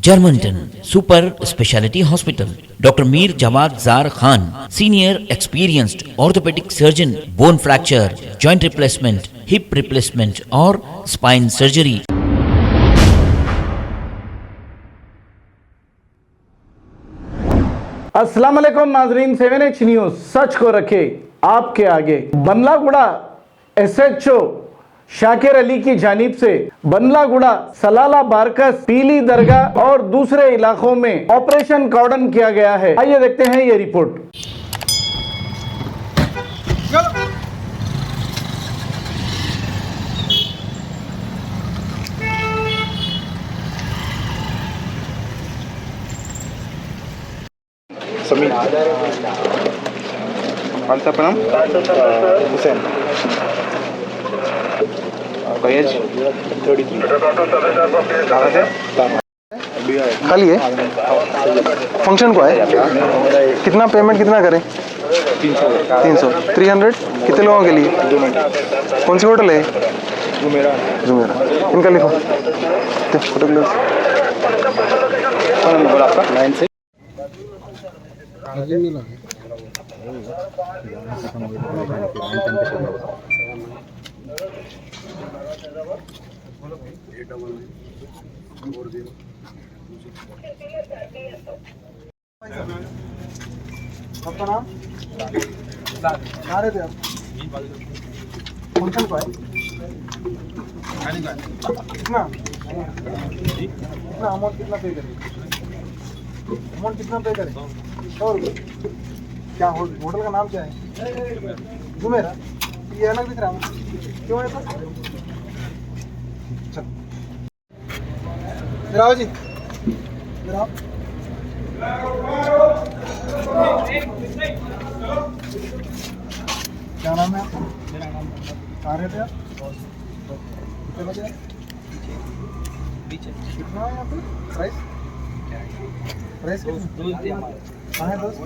Germantown Super Speciality Hospital. Dr. Mir Jawad Zar Khan, senior experienced orthopedic surgeon, bone fracture, joint replacement, hip replacement or spine surgery. अस्सलाम वालेकुम नाजरीन, 7H news सच को रखे आपके आगे। Bandlaguda SHO Shakir Ali की जानिब से बंदलागुड़ा, सलाला, बारकस, पीली दरगाह और दूसरे इलाकों में ऑपरेशन कॉर्डन किया गया है। आइए देखते हैं ये रिपोर्ट। समीर कौन सा प्रणाम हुसैन कॉलेज 33 कहाँ से खाली है। फंक्शन को है, कितना पेमेंट कितना करें? 300 300 कितने लोगों के लिए? 2 मिनट। कौन सी होटल है? जुमेरा इनका लिखो होटल। कौन नंबर आपका? 9 से आपका नाम? कहाँ रहते आप? फंक्शन को है कितना अमाउंट कितना पे करें? अमाउंट कितना पे करें? 100 रुपये। क्या होटल का नाम क्या है? जुमेरा। ये अलग दिख रहा है, क्यों है सर? चलो राव जी, क्या नाम है आपका? कहाँ रहते आप? कितने बजे? कितना है यहाँ पे प्राइस? कहाँ है दोस्त?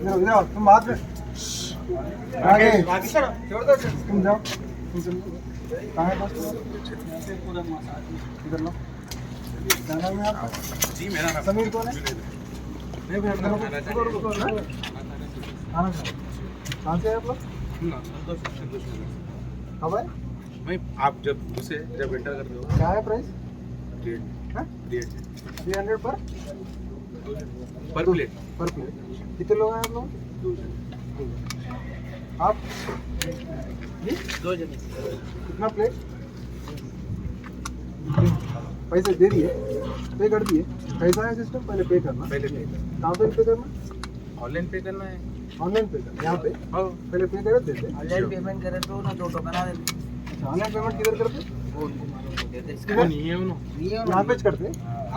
इधर आओ, तुम बाद में आगे छोड़ दो, तुम जाओ। कहाँ है दोस्त? इधर लो। क्या नाम है आपका? जी मेरा नाम समीर। कौन है? कहाँ से आप लोग? कब है भाई आप जब एंटर करते हो? क्या है प्राइस? 300 पर प्लेट। कितने लोग हैं आप लोग? 2 आप? 2 जने। कितना प्लेट? पैसे दे दिए, पे कर दिए। कैसा है सिस्टम? पहले पे करना। कहाँ पे पे करना? ऑनलाइन पे करना है। ऑनलाइन पे करना यहाँ पे? पहले पे कर देते। ऑनलाइन पेमेंट करे तो ना तो बना देते। अच्छा, ऑनलाइन पेमेंट किधर करते? वो नहीं है उन्होंने यहाँ पे करते।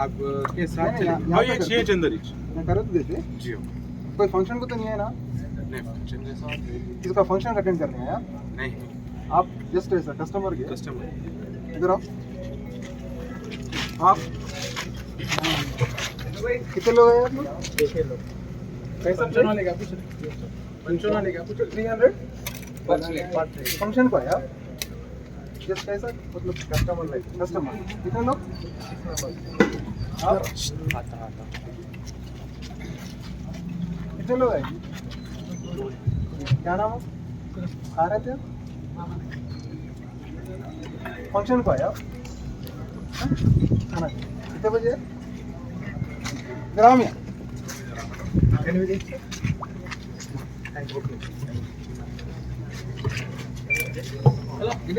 आप के साथ यहाँ पे ये 6 जनवरी कर देते। जी कोई फंक्शन को तो नहीं है ना? नहीं फंक्शन के साथ किसका फंक्शन अटेंड करने हैं आप? नहीं आप जस्ट ऐसा कस्टमर के कस्टमर इधर आओ। आप कितने लोग हैं आप लोग? 6 लोग। कैसा पंचन वाले का पूछ 300 फंक्शन को है आप? जस्ट कैसा मतलब कस्टमर कितने लोग? आप कितने लोग हैं? क्या नाम है? कहाँ रहते हैं? फंक्शन को है आप? खाना कितने बजे? ग्राम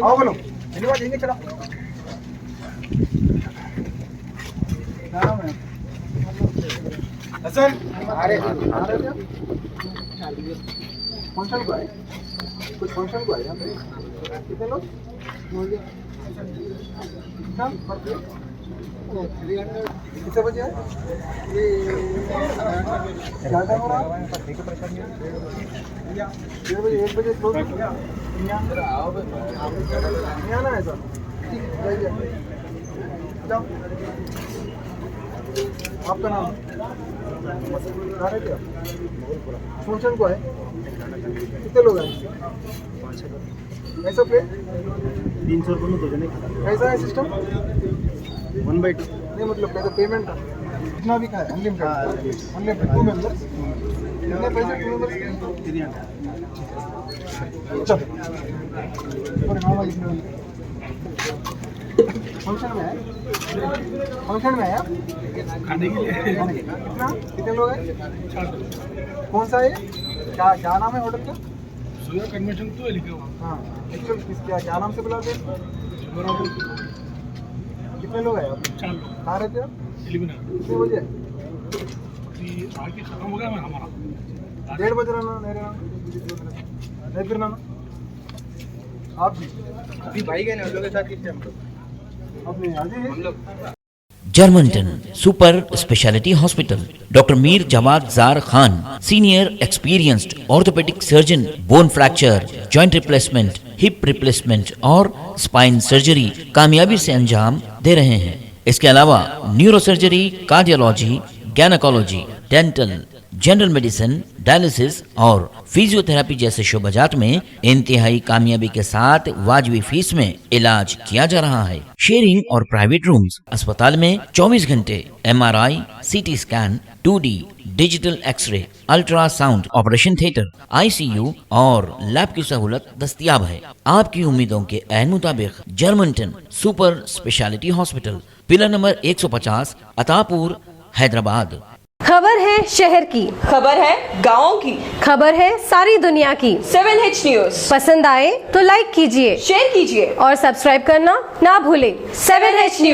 आओ बोलो। चलो नाम है हसन। फंक्शन को है? कुछ फंक्शन को है यहाँ पे? कितने लोग? कितने बजे है? क्या टाइम हो रहा है? 1 बजे क्लोज। नहीं आना है सर? जाओ। आपका नाम? कहाँ रहते आप? फंक्शन को है? कितने लोग हैं? कैसा प्लेट? 300 रुपये में 2 जने। कैसा है सिस्टम? 1/2 नहीं मतलब कैसे पेमेंट कितना भी खाए अनलिमिटेड 2 मेंबर्स कितने पैसे 2 मेंबर्स चलो और नाम लिखना फंक्शन में है आप खाने के लिए कितने लोग हैं कौन सा है क्या नाम है होटल का सूर्या कन्वेंशन तो लिखा हुआ हाँ एक्चुअल क्या नाम से बुलाते हैं कितने लोग हैं आप 4 लोग कहाँ रहते हो आप? एलिमिना कितने बजे अभी आगे खत्म हो गया मैं हमारा 1:30 बजे रहना नहीं रहना नहीं फिर ना आप भी अभी भाई गए ना उन लोगों के साथ कितने हम लोग अपने आगे हम लोग जर्मनटन super speciality hospital doctor Mir Jamat Jar Khan senior experienced orthopaedic surgeon bone fracture joint replacement hip replacement और स्पाइन सर्जरी कामयाबी से अंजाम दे रहे हैं। इसके अलावा neuro surgery, cardiology, gynaecology, dental, general medicine, dialysis और फिजियोथेरेपी जैसे शोबाजात में इंतहाई कामयाबी के साथ वाजबी फीस में इलाज किया जा रहा है। शेयरिंग और प्राइवेट रूम्स, अस्पताल में 24 घंटे MRI, CT scan, 2D digital X-ray, ultrasound, operation theatre, ICU और लैब की सहूलत दस्तयाब है। आपकी उम्मीदों के ऐन मुताबिक जर्मनटन super speciality hospital, pillar number 150, Attapur, Hyderabad. खबर है शहर की, खबर है गाँव की, खबर है सारी दुनिया की। 7H न्यूज पसंद आए तो लाइक कीजिए, शेयर कीजिए और सब्सक्राइब करना ना भूलें। 7H news.